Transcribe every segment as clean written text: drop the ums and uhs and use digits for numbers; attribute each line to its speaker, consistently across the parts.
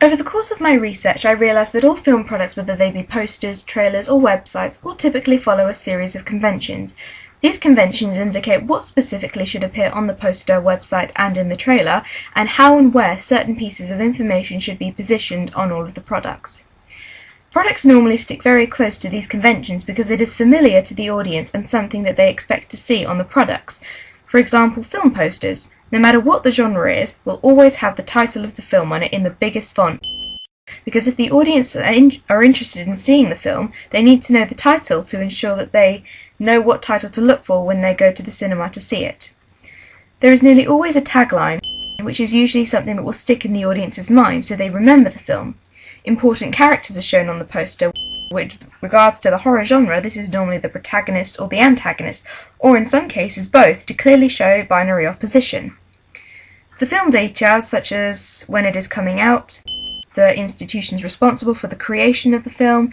Speaker 1: Over the course of my research, I realised that all film products, whether they be posters, trailers or websites, all typically follow a series of conventions. These conventions indicate what specifically should appear on the poster, website and in the trailer, and how and where certain pieces of information should be positioned on all of the products. Products normally stick very close to these conventions because it is familiar to the audience and something that they expect to see on the products. For example, film posters, no matter what the genre is, will always have the title of the film on it in the biggest font. Because if the audience are interested in seeing the film, they need to know the title to ensure that they know what title to look for when they go to the cinema to see it. There is nearly always a tagline, which is usually something that will stick in the audience's mind so they remember the film. Important characters are shown on the poster. With regards to the horror genre, this is normally the protagonist or the antagonist, or in some cases both, to clearly show binary opposition. The film details, such as when it is coming out, the institutions responsible for the creation of the film,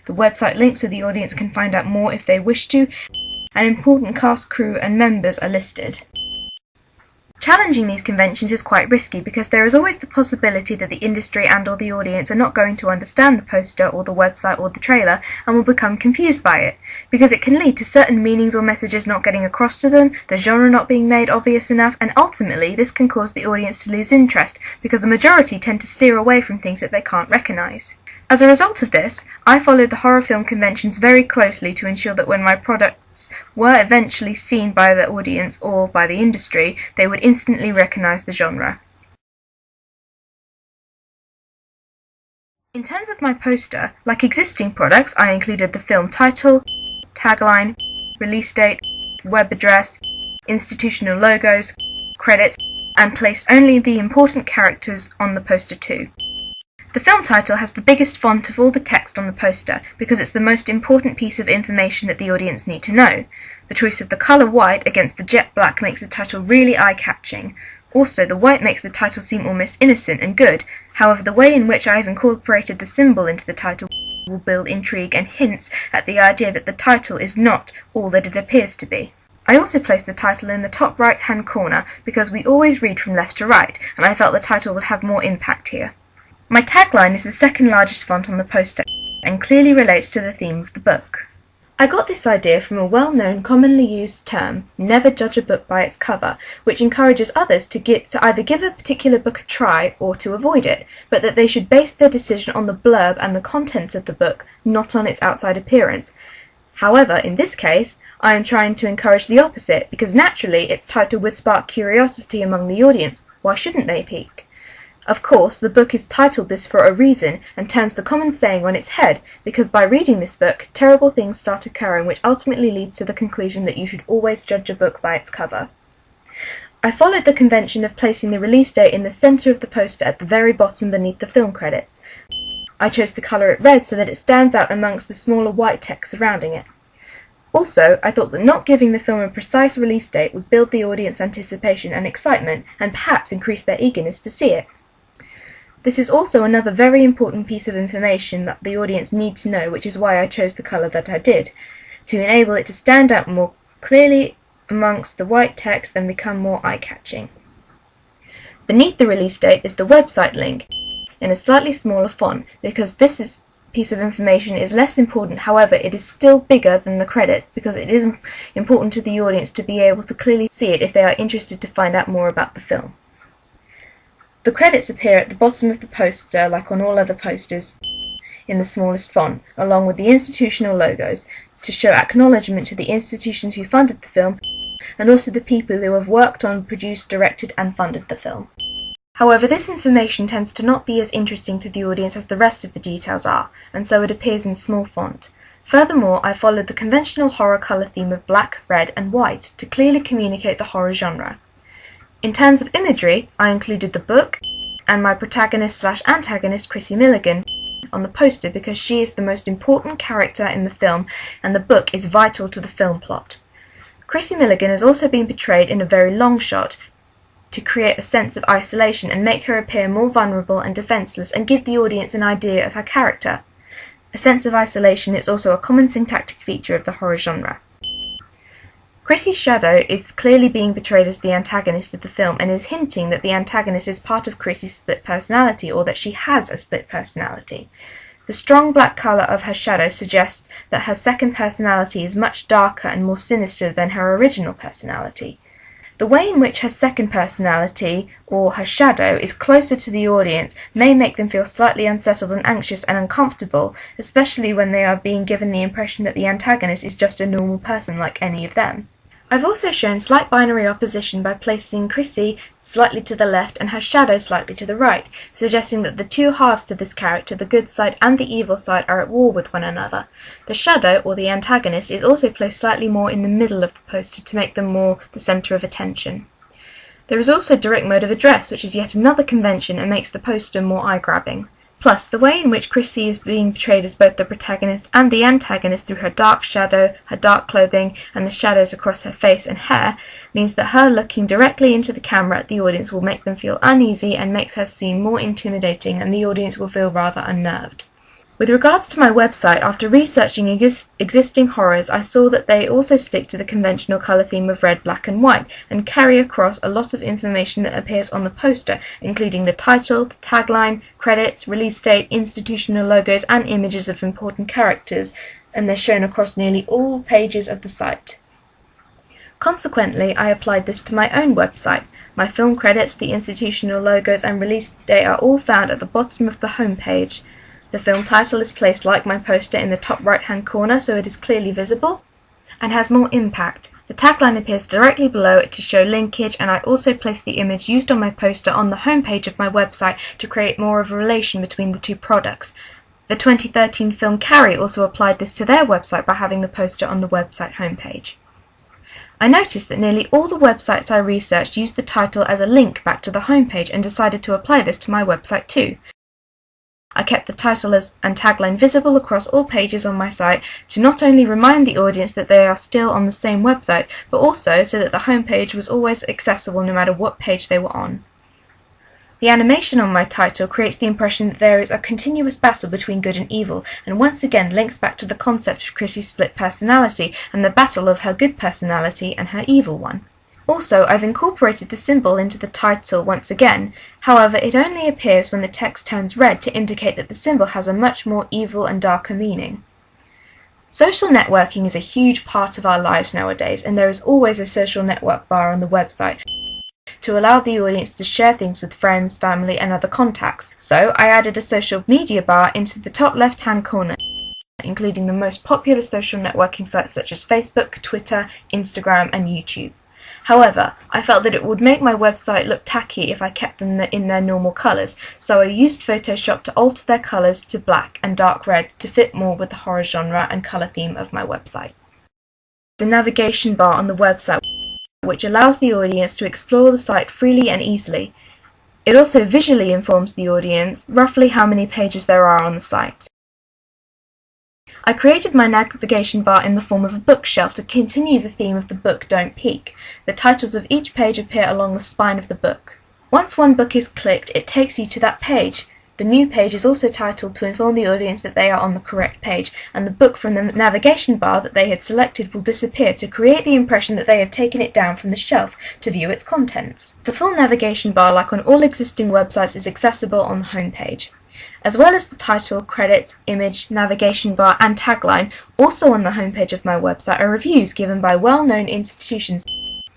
Speaker 1: the website link so the audience can find out more if they wish to, and important cast, crew and members are listed. Challenging these conventions is quite risky because there is always the possibility that the industry and or the audience are not going to understand the poster or the website or the trailer and will become confused by it, because it can lead to certain meanings or messages not getting across to them, the genre not being made obvious enough, and ultimately this can cause the audience to lose interest because the majority tend to steer away from things that they can't recognise. As a result of this, I followed the horror film conventions very closely to ensure that when my products were eventually seen by the audience or by the industry, they would instantly recognise the genre. In terms of my poster, like existing products, I included the film title, tagline, release date, web address, institutional logos, credits, and placed only the important characters on the poster too. The film title has the biggest font of all the text on the poster because it's the most important piece of information that the audience need to know. The choice of the colour white against the jet black makes the title really eye-catching. Also, the white makes the title seem almost innocent and good. However, the way in which I have incorporated the symbol into the title will build intrigue and hints at the idea that the title is not all that it appears to be. I also placed the title in the top right-hand corner because we always read from left to right, and I felt the title would have more impact here. My tagline is the second largest font on the poster and clearly relates to the theme of the book. I got this idea from a well-known, commonly used term, never judge a book by its cover, which encourages others to either give a particular book a try or to avoid it, but that they should base their decision on the blurb and the contents of the book, not on its outside appearance. However, in this case, I am trying to encourage the opposite, because naturally its title would spark curiosity among the audience. Why shouldn't they peek? Of course, the book is titled this for a reason and turns the common saying on its head, because by reading this book, terrible things start occurring which ultimately leads to the conclusion that you should always judge a book by its cover. I followed the convention of placing the release date in the centre of the poster at the very bottom beneath the film credits. I chose to colour it red so that it stands out amongst the smaller white text surrounding it. Also, I thought that not giving the film a precise release date would build the audience anticipation and excitement and perhaps increase their eagerness to see it. This is also another very important piece of information that the audience need to know, which is why I chose the colour that I did, to enable it to stand out more clearly amongst the white text and become more eye-catching. Beneath the release date is the website link, in a slightly smaller font, because this piece of information is less important. However, it is still bigger than the credits, because it is important to the audience to be able to clearly see it if they are interested to find out more about the film. The credits appear at the bottom of the poster, like on all other posters, in the smallest font, along with the institutional logos, to show acknowledgement to the institutions who funded the film, and also the people who have worked on, produced, directed and funded the film. However, this information tends to not be as interesting to the audience as the rest of the details are, and so it appears in small font. Furthermore, I followed the conventional horror colour theme of black, red and white to clearly communicate the horror genre. In terms of imagery, I included the book and my protagonist/antagonist Chrissy Milligan on the poster because she is the most important character in the film and the book is vital to the film plot. Chrissy Milligan has also been portrayed in a very long shot to create a sense of isolation and make her appear more vulnerable and defenseless and give the audience an idea of her character. A sense of isolation is also a common syntactic feature of the horror genre. Chrissy's shadow is clearly being portrayed as the antagonist of the film and is hinting that the antagonist is part of Chrissy's split personality, or that she has a split personality. The strong black colour of her shadow suggests that her second personality is much darker and more sinister than her original personality. The way in which her second personality, or her shadow, is closer to the audience may make them feel slightly unsettled and anxious and uncomfortable, especially when they are being given the impression that the antagonist is just a normal person like any of them. I've also shown slight binary opposition by placing Chrissy slightly to the left and her shadow slightly to the right, suggesting that the two halves to this character, the good side and the evil side, are at war with one another. The shadow, or the antagonist, is also placed slightly more in the middle of the poster to make them more the centre of attention. There is also direct mode of address, which is yet another convention and makes the poster more eye-grabbing. Plus, the way in which Chrissy is being portrayed as both the protagonist and the antagonist through her dark shadow, her dark clothing, and the shadows across her face and hair means that her looking directly into the camera at the audience will make them feel uneasy and makes her seem more intimidating, and the audience will feel rather unnerved. With regards to my website, after researching existing horrors, I saw that they also stick to the conventional colour theme of red, black and white, and carry across a lot of information that appears on the poster, including the title, the tagline, credits, release date, institutional logos and images of important characters, and they're shown across nearly all pages of the site. Consequently, I applied this to my own website. My film credits, the institutional logos and release date are all found at the bottom of the home page. The film title is placed like my poster in the top right hand corner so it is clearly visible and has more impact. The tagline appears directly below it to show linkage, and I also placed the image used on my poster on the home page of my website to create more of a relation between the two products. The 2013 film Carrie also applied this to their website by having the poster on the website homepage. I noticed that nearly all the websites I researched used the title as a link back to the homepage and decided to apply this to my website too. I kept the title and tagline visible across all pages on my site to not only remind the audience that they are still on the same website, but also so that the homepage was always accessible no matter what page they were on. The animation on my title creates the impression that there is a continuous battle between good and evil, and once again links back to the concept of Chrissy's split personality and the battle of her good personality and her evil one. Also, I've incorporated the symbol into the title once again, however it only appears when the text turns red to indicate that the symbol has a much more evil and darker meaning. Social networking is a huge part of our lives nowadays, and there is always a social network bar on the website to allow the audience to share things with friends, family and other contacts. So I added a social media bar into the top left hand corner, including the most popular social networking sites such as Facebook, Twitter, Instagram and YouTube. However, I felt that it would make my website look tacky if I kept them in their normal colours, so I used Photoshop to alter their colours to black and dark red to fit more with the horror genre and colour theme of my website. The navigation bar on the website, which allows the audience to explore the site freely and easily. It also visually informs the audience roughly how many pages there are on the site. I created my navigation bar in the form of a bookshelf to continue the theme of the book Don't Peek. The titles of each page appear along the spine of the book. Once one book is clicked, it takes you to that page. The new page is also titled to inform the audience that they are on the correct page, and the book from the navigation bar that they had selected will disappear to create the impression that they have taken it down from the shelf to view its contents. The full navigation bar, like on all existing websites, is accessible on the home page. As well as the title, credits, image, navigation bar and tagline, also on the homepage of my website are reviews given by well-known institutions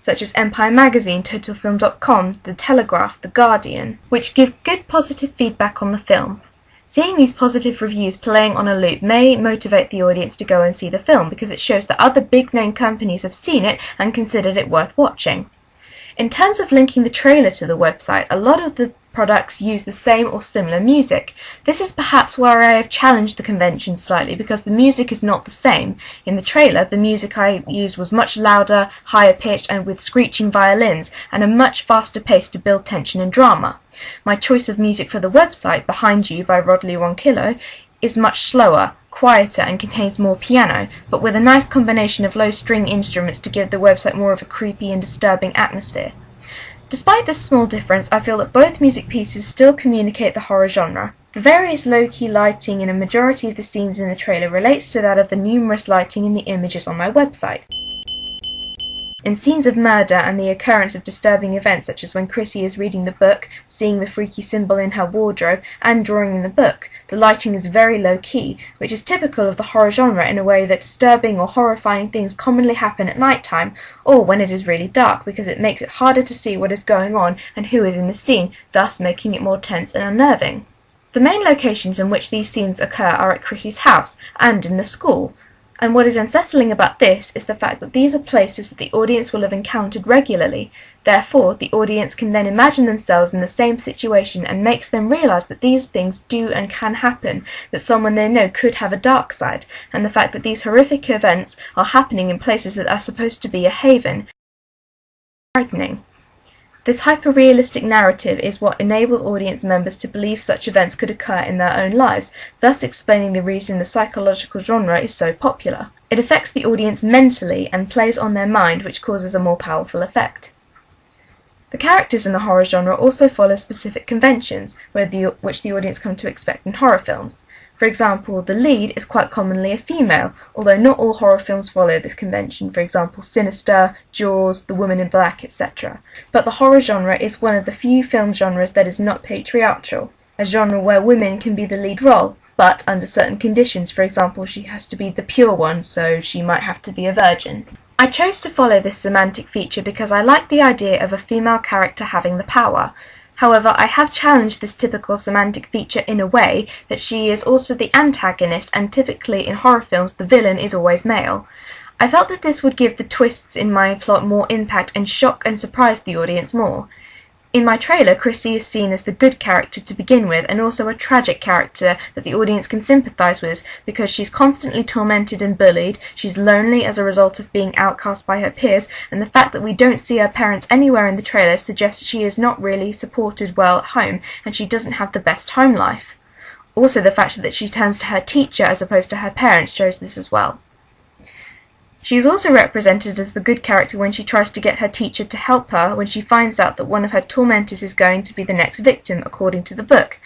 Speaker 1: such as Empire Magazine, TotalFilm.com, The Telegraph, The Guardian, which give good positive feedback on the film. Seeing these positive reviews playing on a loop may motivate the audience to go and see the film because it shows that other big-name companies have seen it and considered it worth watching. In terms of linking the trailer to the website, a lot of the products use the same or similar music. This is perhaps where I have challenged the convention slightly because the music is not the same. In the trailer, the music I used was much louder, higher pitched and with screeching violins, and a much faster pace to build tension and drama. My choice of music for the website, Behind You by Rodley Ronquillo, is much slower, quieter and contains more piano, but with a nice combination of low string instruments to give the website more of a creepy and disturbing atmosphere. Despite this small difference, I feel that both music pieces still communicate the horror genre. The various low-key lighting in a majority of the scenes in the trailer relates to that of the numerous lighting in the images on my website. In scenes of murder and the occurrence of disturbing events such as when Chrissy is reading the book, seeing the freaky symbol in her wardrobe, and drawing in the book, the lighting is very low-key, which is typical of the horror genre in a way that disturbing or horrifying things commonly happen at night time or when it is really dark, because it makes it harder to see what is going on and who is in the scene, thus making it more tense and unnerving. The main locations in which these scenes occur are at Chrissy's house and in the school. And what is unsettling about this is the fact that these are places that the audience will have encountered regularly. Therefore, the audience can then imagine themselves in the same situation and makes them realise that these things do and can happen, that someone they know could have a dark side, and the fact that these horrific events are happening in places that are supposed to be a haven. Frightening. This hyper-realistic narrative is what enables audience members to believe such events could occur in their own lives, thus explaining the reason the psychological genre is so popular. It affects the audience mentally and plays on their mind, which causes a more powerful effect. The characters in the horror genre also follow specific conventions, which the audience come to expect in horror films. For example, the lead is quite commonly a female, although not all horror films follow this convention, for example Sinister, Jaws, The Woman in Black, etc. But the horror genre is one of the few film genres that is not patriarchal, a genre where women can be the lead role, but under certain conditions. For example, she has to be the pure one, so she might have to be a virgin. I chose to follow this semantic feature because I like the idea of a female character having the power. However, I have challenged this typical semantic feature in a way that she is also the antagonist, and typically in horror films the villain is always male. I felt that this would give the twists in my plot more impact and shock and surprise the audience more. In my trailer, Chrissy is seen as the good character to begin with, and also a tragic character that the audience can sympathise with because she's constantly tormented and bullied, she's lonely as a result of being outcast by her peers, and the fact that we don't see her parents anywhere in the trailer suggests she is not really supported well at home, and she doesn't have the best home life. Also, the fact that she turns to her teacher as opposed to her parents shows this as well. She is also represented as the good character when she tries to get her teacher to help her when she finds out that one of her tormentors is going to be the next victim, according to the book.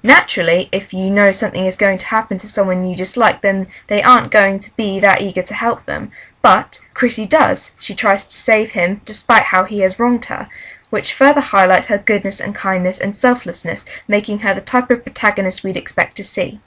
Speaker 1: Naturally, if you know something is going to happen to someone you dislike, then they aren't going to be that eager to help them. But Chrissy does. She tries to save him despite how he has wronged her, which further highlights her goodness and kindness and selflessness, making her the type of protagonist we'd expect to see.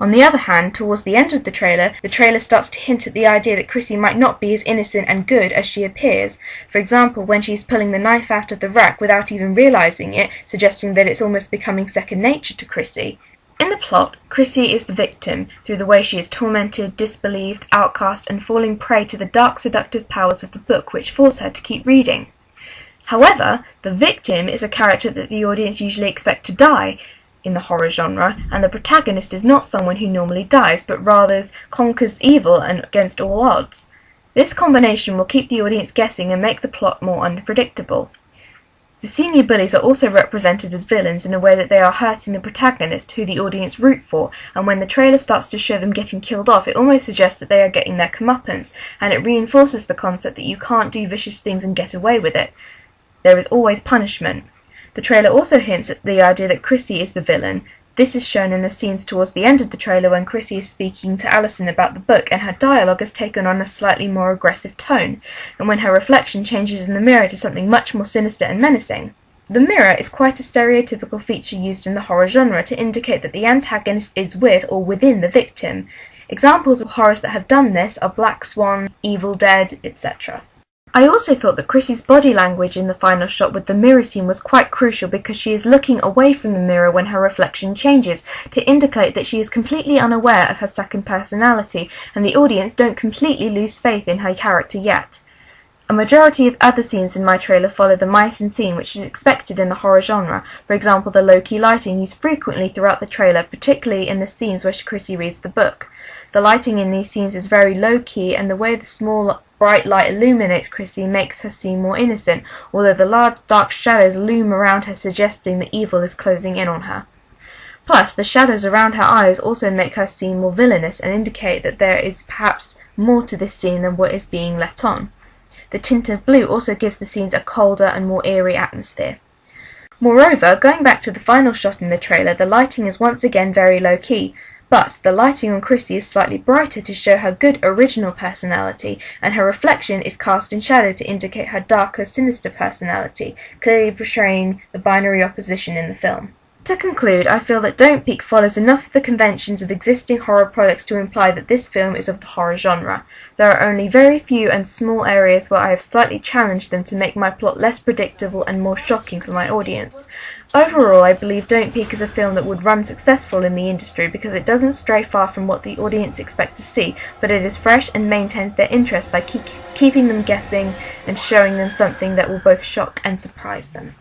Speaker 1: On the other hand, towards the end of the trailer starts to hint at the idea that Chrissy might not be as innocent and good as she appears. For example, when she's pulling the knife out of the rack without even realising it, suggesting that it's almost becoming second nature to Chrissy. In the plot, Chrissy is the victim, through the way she is tormented, disbelieved, outcast, and falling prey to the dark seductive powers of the book which force her to keep reading. However, the victim is a character that the audience usually expect to die in the horror genre, and the protagonist is not someone who normally dies, but rather conquers evil and against all odds. This combination will keep the audience guessing and make the plot more unpredictable. The senior bullies are also represented as villains in a way that they are hurting the protagonist, who the audience root for, and when the trailer starts to show them getting killed off, it almost suggests that they are getting their comeuppance, and it reinforces the concept that you can't do vicious things and get away with it. There is always punishment. The trailer also hints at the idea that Chrissy is the villain. This is shown in the scenes towards the end of the trailer when Chrissy is speaking to Alison about the book, and her dialogue has taken on a slightly more aggressive tone, and when her reflection changes in the mirror to something much more sinister and menacing. The mirror is quite a stereotypical feature used in the horror genre to indicate that the antagonist is with or within the victim. Examples of horrors that have done this are Black Swan, Evil Dead, etc. I also thought that Chrissy's body language in the final shot with the mirror scene was quite crucial because she is looking away from the mirror when her reflection changes to indicate that she is completely unaware of her second personality, and the audience don't completely lose faith in her character yet. A majority of other scenes in my trailer follow the Meissen scene, which is expected in the horror genre. For example, the low-key lighting used frequently throughout the trailer, particularly in the scenes where Chrissy reads the book. The lighting in these scenes is very low-key, and the way the small bright light illuminates Chrissy makes her seem more innocent, although the large dark shadows loom around her, suggesting that evil is closing in on her. Plus, the shadows around her eyes also make her seem more villainous and indicate that there is perhaps more to this scene than what is being let on. The tint of blue also gives the scenes a colder and more eerie atmosphere. Moreover, going back to the final shot in the trailer, the lighting is once again very low-key. But the lighting on Chrissy is slightly brighter to show her good original personality, and her reflection is cast in shadow to indicate her darker, sinister personality, clearly portraying the binary opposition in the film. To conclude, I feel that Don't Peek follows enough of the conventions of existing horror products to imply that this film is of the horror genre. There are only very few and small areas where I have slightly challenged them to make my plot less predictable and more shocking for my audience. Overall, I believe Don't Peek is a film that would run successful in the industry because it doesn't stray far from what the audience expect to see, but it is fresh and maintains their interest by keeping them guessing and showing them something that will both shock and surprise them.